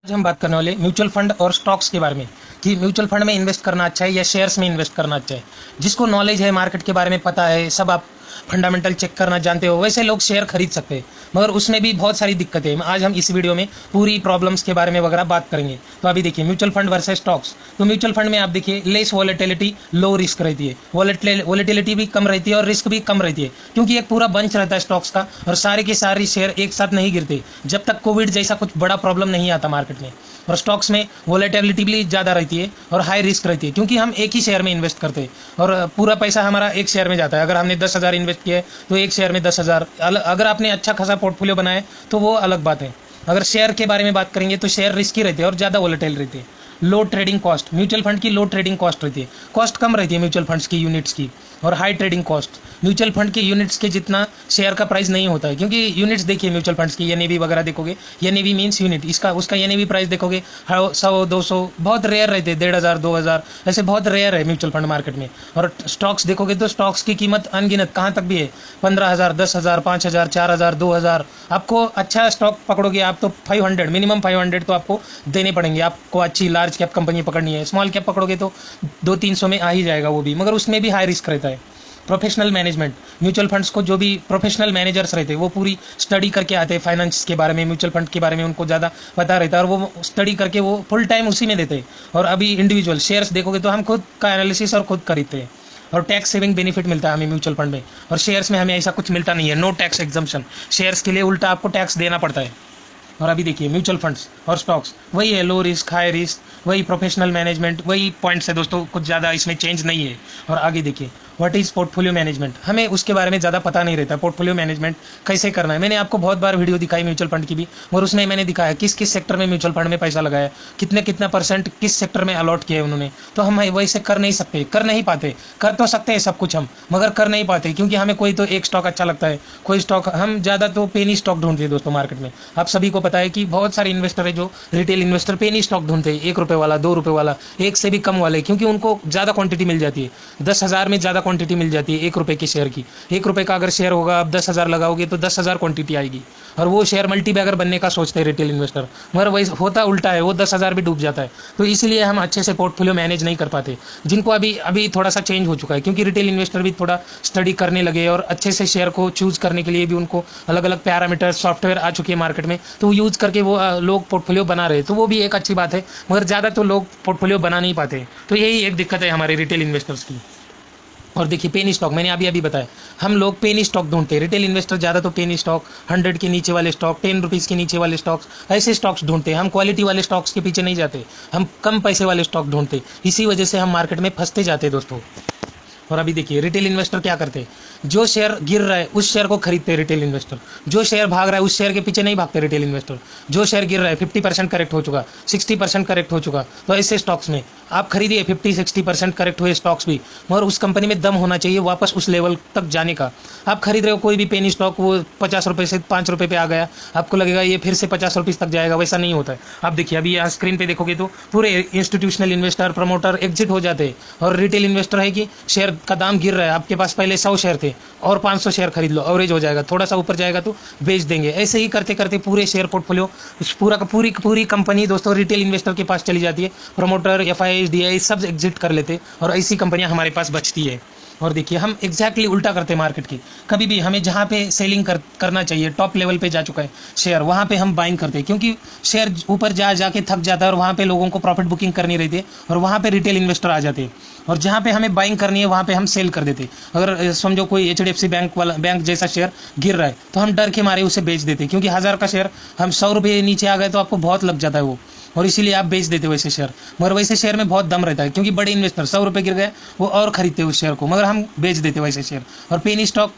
आज हम बात करने वाले म्यूचुअल फंड और स्टॉक्स के बारे में कि म्यूचुअल फंड में इन्वेस्ट करना अच्छा है या शेयर्स में इन्वेस्ट करना अच्छा है। जिसको नॉलेज है, मार्केट के बारे में पता है, सब आप फंडामेंटल चेक करना जानते हो, वैसे लोग शेयर खरीद सकते हैं। मगर उसमें भी बहुत सारी दिक्कतें हैं। आज हम इस वीडियो में पूरी प्रॉब्लम्स के बारे में वगैरह बात करेंगे। तो अभी देखिए म्यूचुअल फंड वर्सेस स्टॉक्स। तो म्यूचुअल फंड में आप देखिए लेस वॉलेटिलिटी, लो रिस्क रहती है। वॉलेटिलिटी भी कम रहती है और रिस्क भी कम रहती है, क्योंकि एक पूरा बंच रहता है स्टॉक्स का और सारे के सारे शेयर एक साथ नहीं गिरते जब तक कोविड जैसा कुछ बड़ा प्रॉब्लम नहीं आता मार्केट में। और स्टॉक्स में वॉलेटिलिटी भी ज़्यादा रहती है और हाई रिस्क रहती है, क्योंकि हम एक ही शेयर में इन्वेस्ट करते हैं और पूरा पैसा हमारा एक शेयर में जाता है। अगर हमने 10,000 इन्वेस्ट किया है तो एक शेयर में 10,000। अगर आपने अच्छा खासा पोर्टफोलियो बनाया है तो वो अलग बात है। अगर शेयर के बारे में बात करेंगे तो शेयर रिस्की रहते हैं और ज़्यादा वॉलेटाइल रहते हैं। लो ट्रेडिंग कॉस्ट, म्यूचुअल फंड की लो ट्रेडिंग कॉस्ट रहती है। कॉस्ट कम रहती है म्यूचुअल फंड्स की यूनिट्स की। और high trading cost, mutual fund के यूनिट्स के जितना शेयर का प्राइस नहीं होता है, क्योंकि यूनिट्स देखिए म्यूचुअल फंड्स की एनएवी वगैरह देखोगे, एनएवी मीन्स यूनिट, इसका उसका एनएवी प्राइस देखोगे 100-200 बहुत रेयर रहते हैं, 1,500-2,000 ऐसे बहुत रेयर है म्यूचुअल फंड मार्केट में। और स्टॉक्स देखोगे तो स्टॉक्स की कीमत अनगिनत कहाँ तक भी है, 15,000, 10,000, 5,000, 4,000, 2,000। आपको अच्छा स्टॉक पकड़ोगे आप तो 500, मिनिमम 500 तो आपको देने पड़ेंगे। आपको अच्छी लार्ज कैप कंपनी पकड़नी है, स्मॉल कैप पकड़ोगे तो 200-300 में आ ही जाएगा वो भी, मगर उसमें भी हाई रिस्क रहता है। प्रोफेशनल मैनेजमेंट, म्यूचुअल फंड्स को जो भी प्रोफेशनल मैनेजर्स रहते हैं वो पूरी स्टडी करके आते हैं फाइनेंस के बारे में, म्यूचुअल फंड के बारे में उनको ज़्यादा पता रहता है और वो स्टडी करके वो फुल टाइम उसी में देते हैं। और अभी इंडिविजुअल शेयर्स देखोगे तो हम खुद का एनालिसिस और खुद खरीदते हैं और टैक्स सेविंग बेनिफिट मिलता है हमें म्यूचुअल फंड में। और शेयर्स में हमें ऐसा कुछ मिलता नहीं है, नो टैक्स एग्जम्पशन। शेयर्स के लिए उल्टा आपको टैक्स देना पड़ता है। और अभी देखिए म्यूचुअल फंड्स और स्टॉक्स वही है, लो रिस्क हाई रिस्क, वही प्रोफेशनल मैनेजमेंट, वही पॉइंट्स है दोस्तों, कुछ ज़्यादा इसमें चेंज नहीं है। और आगे देखिए व्हाट इज़ पोर्टफोलियो मैनेजमेंट, हमें उसके बारे में ज़्यादा पता नहीं रहता। पोर्टफोलियो मैनेजमेंट कैसे करना है, मैंने आपको बहुत बार वीडियो दिखाई म्यूचुअल फंड की भी, और उसमें मैंने दिखाया किस किस सेक्टर में म्यूचुअल फंड में पैसा लगाया, कितना परसेंट किस सेक्टर में अलॉट किया है उन्होंने। तो हम वैसे कर नहीं सकते, कर नहीं पाते। कर तो सकते हैं सब कुछ हम, मगर कर नहीं पाते, क्योंकि हमें कोई तो एक स्टॉक अच्छा लगता है, कोई स्टॉक हम ज़्यादा तो पेनी स्टॉक ढूंढते हैं दोस्तों मार्केट में। आप सभी को पता है कि बहुत सारे इन्वेस्टर है जो रिटेल इन्वेस्टर पेनी स्टॉक ढूंढते हैं, 1 रुपये वाला, 2 रुपये वाला, एक से भी कम वाले, क्योंकि उनको ज़्यादा क्वांटिटी मिल जाती है। 10,000 में ज़्यादा क्वांटिटी मिल जाती है 1 रुपये के शेयर की। 1 रुपये का अगर शेयर होगा, आप 10,000 लगाओगे तो 10,000 क्वांटिटी आएगी। और वो शेयर मल्टी बैगर बनने का सोचते हैं रिटेल इन्वेस्टर, मगर वही होता उल्टा है, वो 10,000 भी डूब जाता है। तो इसीलिए हम अच्छे से पोर्टफोलियो मैनेज नहीं कर पाते, जिनको अभी अभी थोड़ा सा चेंज हो चुका है, क्योंकि रिटेल इन्वेस्टर भी थोड़ा स्टडी करने लगे और अच्छे से शेयर को चूज करने के लिए भी उनको अलग अलग पैरामीटर सॉफ्टवेयर आ चुके हैं मार्केट में, तो यूज करके वो लोग पोर्टफोलियो बना रहे हैं। तो वो भी एक अच्छी बात है, मगर ज़्यादा तो लोग पोर्टफोलियो बना नहीं पाते। तो यही एक दिक्कत है हमारे रिटेल इन्वेस्टर्स की। और देखिए पेनी स्टॉक, मैंने अभी बताया, हम लोग पेनी स्टॉक ढूंढते हैं। रिटेल इन्वेस्टर ज़्यादा तो पेनी स्टॉक, 100 के नीचे वाले स्टॉक, 10 रुपीज़ के नीचे वाले स्टॉक्स, ऐसे स्टॉक्स ढूंढते हैं। हम क्वालिटी वाले स्टॉक्स के पीछे नहीं जाते, हम कम पैसे वाले स्टॉक ढूंढते। इसी वजह से हम मार्केट में फंसते जाते हैं दोस्तों। और अभी देखिए रिटेल इन्वेस्टर क्या करते हैं, जो शेयर गिर रहा है उस शेयर को खरीदते हैं रिटेल इन्वेस्टर, जो शेयर भाग रहा है उस शेयर के पीछे नहीं भागते रिटेल इन्वेस्टर। जो शेयर गिर रहा है 50% करेक्ट हो चुका, 60% करेक्ट हो चुका, तो ऐसे स्टॉक्स में आप खरीदिए 50-60% करेक्ट हुए स्टॉक्स भी, मगर उस कंपनी में दम होना चाहिए वापस उस लेवल तक जाने का। आप खरीद रहे हो कोई भी पेनी स्टॉक, वो 50 रुपये से 5 रुपये पे आ गया, आपको लगेगा ये फिर से 50 रुपये तक जाएगा, वैसा नहीं होता है। आप देखिए अभी यहाँ स्क्रीन पे देखोगे तो पूरे इंस्टीट्यूशनल इन्वेस्टर प्रमोटर एग्जिट हो जाते हैं, और रिटेल इन्वेस्टर है कि शेयर का दाम गिर रहा है, आपके पास पहले 100 शेयर थे और 500 शेयर खरीद लो, एवरेज हो जाएगा, थोड़ा सा ऊपर जाएगा तो बेच देंगे। ऐसे ही करते करते पूरे शेयर पोर्टफोलियो पूरा का पूरी कंपनी दोस्तों रिटेल इन्वेस्टर के पास चली जाती है। प्रमोटर, एफआईआई, डीआई सब एग्जिट कर लेते और ऐसी कंपनियां हमारे पास बचती है। और देखिए हम एग्जैक्टली उल्टा करते हैं मार्केट की। कभी भी हमें जहाँ पे सेलिंग करना चाहिए, टॉप लेवल पे जा चुका है शेयर, वहाँ पे हम बाइंग करते हैं, क्योंकि शेयर ऊपर जाके थक जाता है और वहाँ पे लोगों को प्रॉफिट बुकिंग करनी रहती है और वहाँ पे रिटेल इन्वेस्टर आ जाते हैं। और जहाँ पे हमें बाइंग करनी है वहाँ पे हम सेल कर देते। अगर समझो कोई HDFC बैंक जैसा शेयर गिर रहा है तो हम डर के मारे उसे बेच देते, क्योंकि 1000 का शेयर हम 100 रुपये नीचे आ गए तो आपको बहुत लग जाता है वो, और इसीलिए आप बेच देते हो वैसे शेयर। मगर वैसे शेयर में बहुत दम रहता है, क्योंकि बड़े इन्वेस्टर 100 रुपये गिर गए वो और खरीदते हैं उस शेयर को, मगर हम बेच देते वैसे शेयर। और पेनी स्टॉक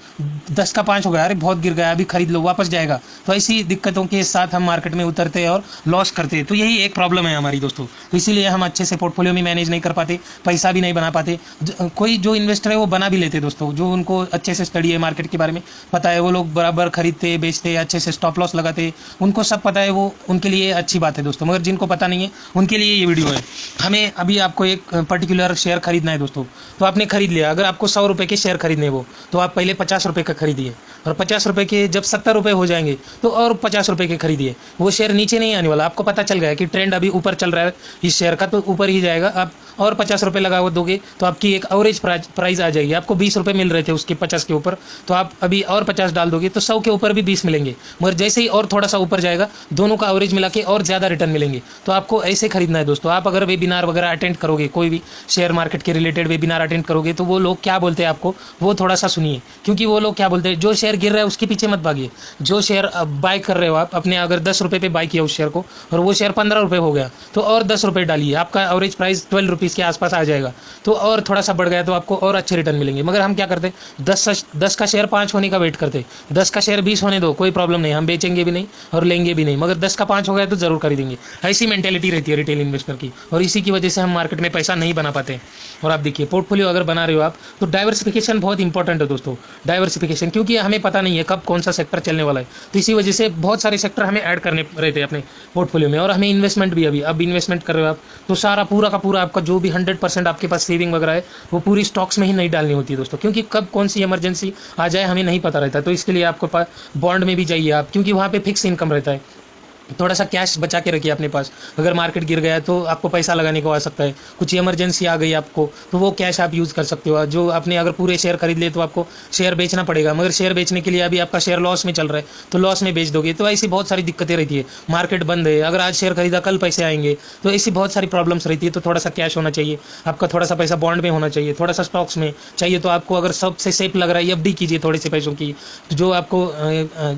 10 का 5 हो गया, अरे बहुत गिर गया, अभी खरीद लो वापस जाएगा। तो ऐसी दिक्कतों के साथ हम मार्केट में उतरते हैं और लॉस करते हैं। तो यही एक प्रॉब्लम है हमारी दोस्तों। तो इसीलिए हम अच्छे से पोर्टफोलियो में मैनेज नहीं कर पाते, पैसा भी नहीं बना पाते। कोई जो इन्वेस्टर है वो बना भी लेते दोस्तों, जो उनको अच्छे से स्टडी है मार्केट के बारे में पता है, वो लोग बराबर खरीदते बेचते अच्छे से स्टॉप लॉस लगाते, उनको सब पता है, वो उनके लिए अच्छी बात है दोस्तों। मगर जिनको पता नहीं है उनके लिए ये वीडियो है। हमें अभी आपको एक पर्टिकुलर शेयर खरीदना है दोस्तों, तो आपने खरीद लिया। अगर आपको 100 रुपये के शेयर खरीदने वो, तो आप पहले 50 रुपये का खरीदिए, और 50 रुपये के जब 70 रुपये हो जाएंगे तो और 50 रुपये के खरीदिए। वो शेयर नीचे नहीं आने वाला, आपको पता चल गया कि ट्रेंड अभी ऊपर चल रहा है इस शेयर का, तो ऊपर ही जाएगा। आप और 50 रुपये लगा दोगे तो आपकी एक एवरेज प्राइस आ जाएगी। आपको 20 रुपये मिल रहे थे उसके 50 के ऊपर, तो आप अभी और 50 डाल दोगे तो 100 के ऊपर भी 20 मिलेंगे। मगर जैसे ही और थोड़ा सा ऊपर जाएगा, दोनों का एवरेज मिला के और ज़्यादा रिटर्न मिलेंगे। तो आपको ऐसे खरीदना है दोस्तों। आप अगर वेबिनार वगैरह अटेंड करोगे, कोई भी शेयर मार्केट के रिलेटेड वेबिनार अटेंड करोगे, तो वो लोग क्या बोलते हैं आपको, वो थोड़ा सा सुनिए। क्योंकि वो लोग क्या बोलते हैं, जो शेयर गिर रहा है उसके पीछे मत भागिए। जो शेयर बाय कर रहे हो आप अपने, अगर 10 रुपये पे बाय किया उस शेयर को और वो शेयर 15 रुपये हो गया, तो और 10 रुपये डालिए, आपका एवरेज प्राइस 12 रुपीज़ के आसपास आ जाएगा। तो और थोड़ा सा बढ़ गया तो आपको और अच्छे रिटर्न मिलेंगे। मगर हम क्या करते, 10 का शेयर 5 होने का वेट करते, 10 का शेयर 20 होने दो, कोई प्रॉब्लम नहीं, हम बेचेंगे भी नहीं और लेंगे भी नहीं, मगर 10 का 5 हो गया तो जरूर खरीदेंगे। ऐसी मेंटेलिटी रहती है रिटेल इन्वेस्टर की, और इसी की वजह से हम मार्केट में पैसा नहीं बना पाते। और आप देखिए, पोर्टफोलियो अगर बना रहे हो आप, तो डाइवर्सिफिकेशन बहुत इंपॉर्टेंट है दोस्तों। डाइवर्सिफिकेशन, क्योंकि हमें पता नहीं है कब कौन सा सेक्टर चलने वाला है, तो इसी वजह से बहुत सारे सेक्टर हमें ऐड करने रहते हैं अपने पोर्टफोलियो में। और हमें इन्वेस्टमेंट भी अब इन्वेस्टमेंट कर रहे हो आप, तो सारा पूरा का पूरा आपका जो भी 100% आपके पास सेविंग वगैरह है, वो पूरी स्टॉक्स में ही नहीं डालनी होती है दोस्तों। क्योंकि कब कौन सी इमरजेंसी आ जाए हमें नहीं पता रहता। तो इसके लिए आपको पास बॉन्ड में भी जाइए आप, क्योंकि वहाँ पे फिक्स इनकम रहता है। थोड़ा सा कैश बचा के रखिए अपने पास, अगर मार्केट गिर गया तो आपको पैसा लगाने को आ सकता है, कुछ इमरजेंसी आ गई आपको, तो वो कैश आप यूज़ कर सकते हो। जो आपने अगर पूरे शेयर खरीद लिए तो आपको शेयर बेचना पड़ेगा, मगर शेयर बेचने के लिए अभी आपका शेयर लॉस में चल रहा है, तो लॉस में बेच दोगे। तो ऐसी बहुत सारी दिक्कतें रहती है। मार्केट बंद है, अगर आज शेयर खरीदा कल पैसे आएंगे, तो ऐसी बहुत सारी प्रॉब्लम्स रहती है। तो थोड़ा सा कैश होना चाहिए आपका, थोड़ा सा पैसा बॉन्ड में होना चाहिए, थोड़ा सा स्टॉक्स में चाहिए। तो आपको अगर सबसे सेफ लग रहा है, एफडी कीजिए थोड़े से पैसों की, जो आपको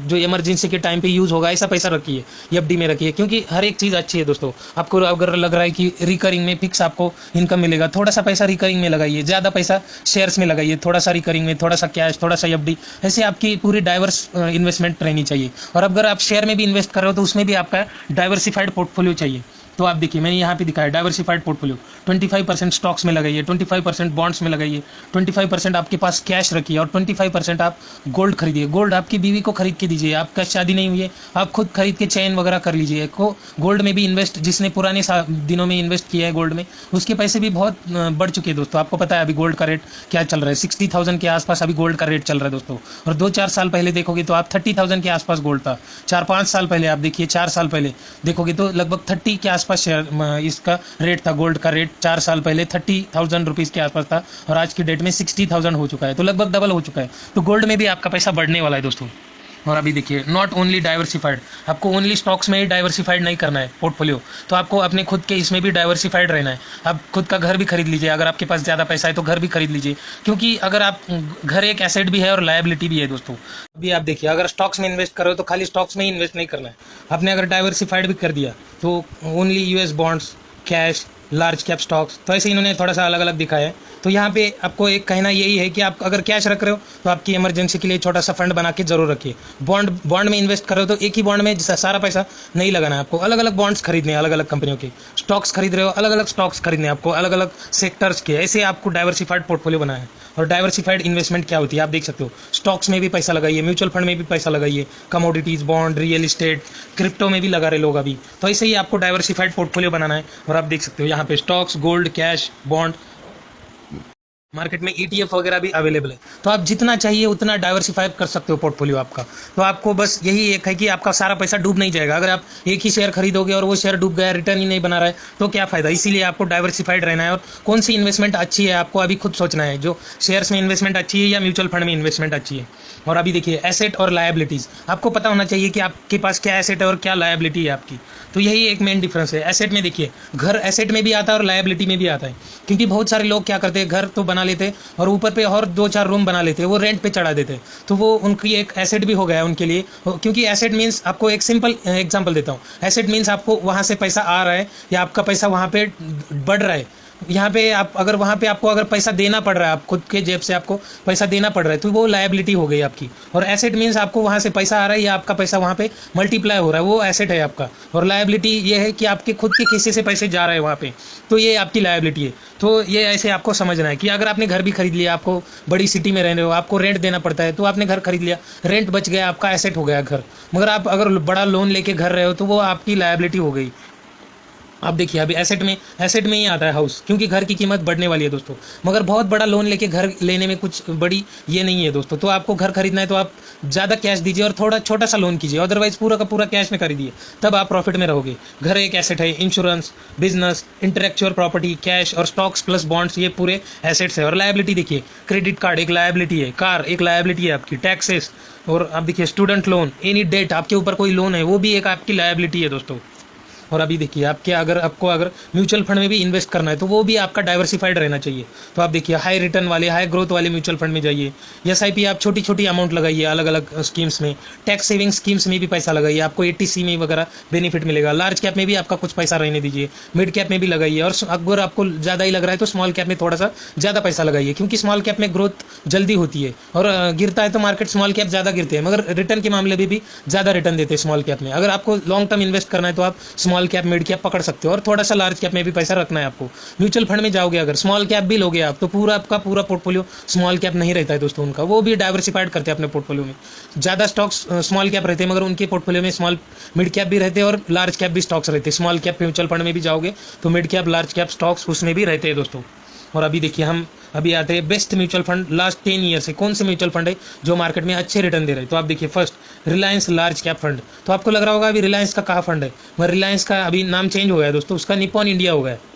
जो इमरजेंसी के टाइम पे यूज़ होगा, ऐसा पैसा रखिए, एफडी में रखिए। क्योंकि हर एक चीज़ अच्छी है दोस्तों। आपको अगर लग रहा है कि रिकरिंग में फिक्स आपको इनकम मिलेगा, थोड़ा सा पैसा रिकरिंग में लगाइए, ज़्यादा पैसा शेयर्स में लगाइए, थोड़ा सा रिकरिंग में, थोड़ा सा कैश, थोड़ा सा एफडी। ऐसे आपकी पूरी डाइवर्स इन्वेस्टमेंट रहनी चाहिए। और अगर आप शेयर में भी इन्वेस्ट कर रहे हो तो उसमें भी आपका डाइवर्सिफाइड पोर्टफोलियो चाहिए। तो आप देखिए, मैंने यहाँ पे दिखाया डाइवर्सिफाइड पोर्टफोलियो। 25% स्टॉक्स में लगाइए, 25% बॉन्ड्स में लगाइए, 25% आपके पास कैश रखिए, और 25% आप गोल्ड खरीदिए। गोल्ड आपकी बीवी को खरीद के दीजिए, आपका शादी नहीं हुई है, आप खुद खरीद के चेन वगैरह कर लीजिए। को गोल्ड में भी इन्वेस्ट, जिसने पुराने दिनों में इन्वेस्ट किया है गोल्ड में, उसके पैसे भी बहुत बढ़ चुके हैं दोस्तों। आपको पता है अभी गोल्ड का रेट क्या चल रहा है, 60,000 के आसपास अभी गोल्ड का रेट चल रहा है दोस्तों। और 2-4 साल पहले देखोगे तो आप 30,000 के आसपास गोल्ड था। 4-5 साल पहले आप देखिए, 4 साल पहले देखोगे तो लगभग 30 के आसपास शेयर इसका रेट था। गोल्ड का रेट 4 साल पहले 30,000 रुपीज़ के आसपास था, और आज की डेट में 60,000 हो चुका है। तो लगभग डबल हो चुका है। तो गोल्ड में भी आपका पैसा बढ़ने वाला है दोस्तों। और अभी देखिए, नॉट ओनली डाइवर्सिफाइड, आपको ओनली स्टॉक्स में ही डाइवर्सिफाइड नहीं करना है पोर्टफोलियो, तो आपको अपने खुद के इसमें भी डाइवर्सिफाइड रहना है। आप खुद का घर भी खरीद लीजिए, अगर आपके पास ज़्यादा पैसा है तो घर भी खरीद लीजिए। क्योंकि अगर आप, घर एक एसेट भी है और लायबिलिटी भी है दोस्तों। अभी आप देखिए, अगर स्टॉक्स में इन्वेस्ट करो तो खाली स्टॉक्स में ही इन्वेस्ट नहीं करना है। आपने अगर डाइवर्सिफाइड भी कर दिया तो only US bonds, cash, large cap stocks, तो ऐसे इन्होंने थोड़ा सा अलग अलग दिखाया है। तो यहाँ पे आपको एक कहना यही है कि आप अगर कैश रख रहे हो तो आपकी इमरजेंसी के लिए छोटा सा फंड बना के जरूर रखिए। बॉन्ड में इन्वेस्ट कर रहे हो तो एक ही बॉन्ड में सारा पैसा नहीं लगाना है आपको, अलग अलग बॉन्ड्स खरीदने हैं, अलग अलग कंपनियों के। स्टॉक्स खरीद रहे हो, अलग अलग स्टॉक्स खरीदने हैं आपको, अलग अलग सेक्टर्स के। ऐसे आपको डाइवर्सिफाइड पोर्टफोलियो बनाना है। और डाइवर्सिफाइड इन्वेस्टमेंट क्या होती है आप देख सकते हो। स्टॉक्स में भी पैसा लगाइए, म्यूचुअल फंड में भी पैसा लगाइए, commodities, bond, real estate, crypto में भी लगा रहे लोग अभी। तो ऐसे ही आपको डाइवर्सिफाइड पोर्टफोलियो बनाना है। और आप देख सकते हो यहाँ पे stocks, gold, cash, bond, market में ETF वगैरह भी अवेलेबल है। तो आप जितना चाहिए उतना डाइवर्सिफाई कर सकते हो पोर्टफोलियो आपका। तो आपको बस यही एक है कि आपका सारा पैसा डूब नहीं जाएगा। अगर आप एक ही शेयर खरीदोगे और वो शेयर डूब गया, रिटर्न ही नहीं बना रहा है, तो क्या फ़ायदा। इसीलिए आपको डाइवर्सिफाइड रहना है। और कौन सी इन्वेस्टमेंट अच्छी है आपको अभी खुद सोचना है, जो शेयर्स में इन्वेस्टमेंट अच्छी है या म्यूचुअल फंड में इन्वेस्टमेंट अच्छी है। और अभी देखिए, एसेट और लायबिलिटीज़, आपको पता होना चाहिए कि आपके पास क्या एसेट है और क्या लायबिलिटी है आपकी। तो यही एक मेन डिफरेंस है। एसेट में देखिए, घर एसेट में भी आता है और लायबिलिटी में भी आता है। क्योंकि बहुत सारे लोग क्या करते हैं, घर तो बना लेते हैं और ऊपर पे और 2-4 रूम बना लेते हैं, वो रेंट पे चढ़ा देते हैं। तो वो उनकी एक एसेट भी हो गया उनके लिए। क्योंकि एसेट मीन्स, आपको एक सिंपल एग्जांपल देता हूँ, एसेट मीन्स आपको वहाँ से पैसा आ रहा है या आपका पैसा वहाँ पे बढ़ रहा है। यहाँ पे आप अगर वहाँ पे आपको अगर पैसा देना पड़ रहा है, आप खुद के जेब से आपको पैसा देना पड़ रहा है, तो वो लायबिलिटी हो गई आपकी। और एसेट मीन्स आपको वहाँ से पैसा आ रहा है या आपका पैसा वहाँ पे मल्टीप्लाई हो रहा है, वो एसेट है आपका। और लायबिलिटी ये है कि आपके खुद के खिस्से से पैसे जा रहे हैं वहाँ पे, तो ये आपकी लायबिलिटी है। तो ये ऐसे आपको समझना है कि अगर आपने घर भी खरीद लिया, आपको बड़ी सिटी में रह रहे हो, आपको रेंट देना पड़ता है, तो आपने घर खरीद लिया, रेंट बच गया, आपका एसेट हो गया घर। मगर आप अगर बड़ा लोन लेके घर रहे हो तो वो आपकी लायबिलिटी हो गई। आप देखिए अभी एसेट में ही आता है हाउस, क्योंकि घर की कीमत बढ़ने वाली है दोस्तों। मगर बहुत बड़ा लोन लेके घर लेने में कुछ बड़ी ये नहीं है दोस्तों। तो आपको घर खरीदना है तो आप ज़्यादा कैश दीजिए और थोड़ा छोटा सा लोन कीजिए, अदरवाइज पूरा का पूरा कैश में खरीदिए, तब आप प्रॉफिट में रहोगे। घर एक एसेट है, insurance, business, intellectual property, cash और स्टॉक्स प्लस बॉन्ड्स, ये पूरे एसेट्स है। और लायबिलिटी देखिए, क्रेडिट कार्ड एक लायबिलिटी है, कार एक लायबिलिटी है आपकी, टैक्सेस, और आप देखिए स्टूडेंट लोन, एनी डेट आपके ऊपर कोई लोन है वो भी एक आपकी लायबिलिटी है दोस्तों। और अभी देखिए आपके अगर म्यूचुअल फंड में भी इन्वेस्ट करना है तो वो भी आपका डाइवर्सिफाइड रहना चाहिए। तो आप देखिए हाई रिटर्न वाले, हाई ग्रोथ वाले म्यूचुअल फंड में जाइए। एसआईपी आप छोटी छोटी अमाउंट लगाइए अलग अलग स्कीम्स में। टैक्स सेविंग स्कीम्स में भी पैसा लगाइए, आपको एटीसी में वगैरह बेनिफिट मिलेगा। लार्ज कैप में भी आपका कुछ पैसा रहने दीजिए, मिड कैप में भी लगाइए, और अगर आपको ज़्यादा ही लग रहा है तो स्मॉल कैप में थोड़ा सा ज़्यादा पैसा लगाइए, क्योंकि स्मॉल कैप में ग्रोथ जल्दी होती है। और गिरता है तो मार्केट स्मॉल कैप ज़्यादा गिरते हैं, मगर रिटर्न के मामले में भी ज़्यादा रिटर्न देते हैं स्मॉल कैप में। अगर आपको लॉन्ग टर्म इन्वेस्ट करना है तो आप स्मॉल कैप, मिड कैप पकड़ सकते हो, और थोड़ा सा लार्ज कैप में भी पैसा रखना है आपको। म्यूचुअल फंड में जाओगे अगर, स्मॉल कैप भी लोगे आप, तो पूरा आपका पूरा पोर्टफोलियो स्मॉल कैप नहीं रहता है दोस्तों उनका, वो भी डाइवर्सिफाइड करते हैं अपने पोर्टफोलियो में। ज़्यादा स्टॉक्स स्मॉल कैप रहते हैं, मगर उनके पोर्टफोलियो में स्मॉल मिड कैप भी रहते हैं और लार्ज कैप भी स्टॉक्स रहते हैं। स्मॉल कैप म्यूचुअल फंड में भी जाओगे तो mid cap, large cap stocks उसमें भी रहते हैं दोस्तों। और अभी देखिए हम अभी आते हैं best mutual fund last 10 year से, कौन से म्यूचुअल फंड है जो मार्केट में अच्छे रिटर्न दे रहे हैं। तो आप देखिए first Reliance large cap fund. तो आपको लग रहा होगा अभी रिलायंस का कहाँ फंड है, मगर रिलायंस का अभी नाम चेंज हो गया है दोस्तों, उसका निप्पॉन इंडिया हो गया है।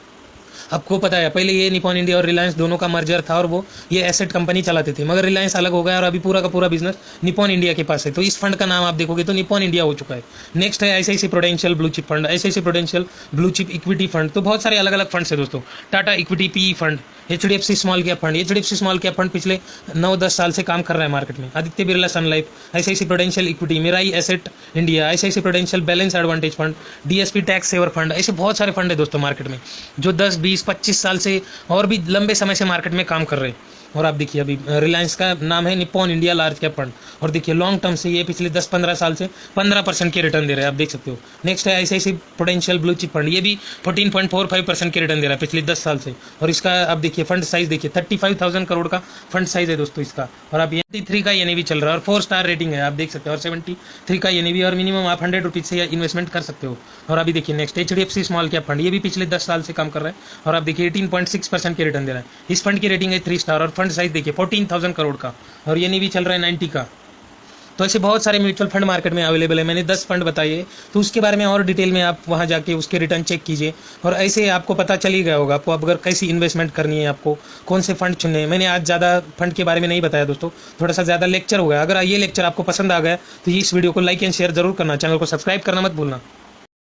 आपको पता है पहले ये निप्पॉन इंडिया और रिलायंस दोनों का मर्जर था, और वो ये एसेट कंपनी चलाते थे, मगर रिलायंस अलग हो गया और अभी पूरा का पूरा बिजनेस निप्पॉन इंडिया के पास है। तो इस फंड का नाम आप देखोगे तो निप्पॉन इंडिया हो चुका है। नेक्स्ट है ICICI Prudential blue chip fund, ICICI Prudential blue chip equity fund. तो बहुत सारे अलग अलग फंड्स है दोस्तों। Tata equity PE fund, HDFC small cap fund. HDFC small cap fund पिछले 9-10 साल से काम कर रहा है मार्केट में। Aditya Birla sun life, ICICI prudential equity, Mirae asset India, ICICI prudential balance advantage fund, DSP tax saver fund. ऐसे बहुत सारे फंड है दोस्तों मार्केट में जो 10-20-25 साल से और भी लंबे समय से मार्केट में काम कर रहे हैं। और आप देखिए अभी रिलायंस का नाम है Nippon India large cap fund, और देखिए लॉन्ग टर्म से ये पिछले 10-15 साल से 15% के रिटर्न दे रहे हैं, आप देख सकते हो। नेक्स्ट है ICICI Prudential blue chip fund, ये भी 14.45% के रिटर्न दे रहा है पिछले 10 साल से। और इसका आप देखिए फंड साइज देखिए 35,000 करोड़ का फंड साइज है दोस्तों इसका। और आप 73 का एनएवी चल रहा है और 4 स्टार रेटिंग है, आप देख सकते हो। और 73 का एनएवी, और मिनिमम आप 100 रुपीज़ से इन्वेस्टमेंट कर सकते हो। और अभी देखिए next HDFC small cap fund, ये भी पिछले 10 साल से काम कर रहा है, और आप देखिए 18.6% के रिटर्न दे रहा है। इस फंड की रेटिंग है 3 स्टार, और फंड साइज देखिए 14,000 करोड़ का, और ये भी चल रहा है 90 का। तो ऐसे बहुत सारे म्यूचुअल फंड मार्केट में अवेलेबल है। मैंने 10 फंड बताए, तो उसके बारे में और डिटेल में आप वहां जाके उसके रिटर्न चेक कीजिए, और ऐसे आपको पता चल ही गया होगा आपको अब अगर कैसी इन्वेस्टमेंट करनी है, आपको कौन से फंड चुनने हैं। मैंने आज ज़्यादा फंड के बारे में नहीं बताया दोस्तों, थोड़ा सा ज़्यादा लेक्चर हो गया। अगर ये लेक्चर आपको पसंद आ गया तो इस वीडियो को लाइक एंड शेयर जरूर करना, चैनल को सब्सक्राइब करना मत भूलना।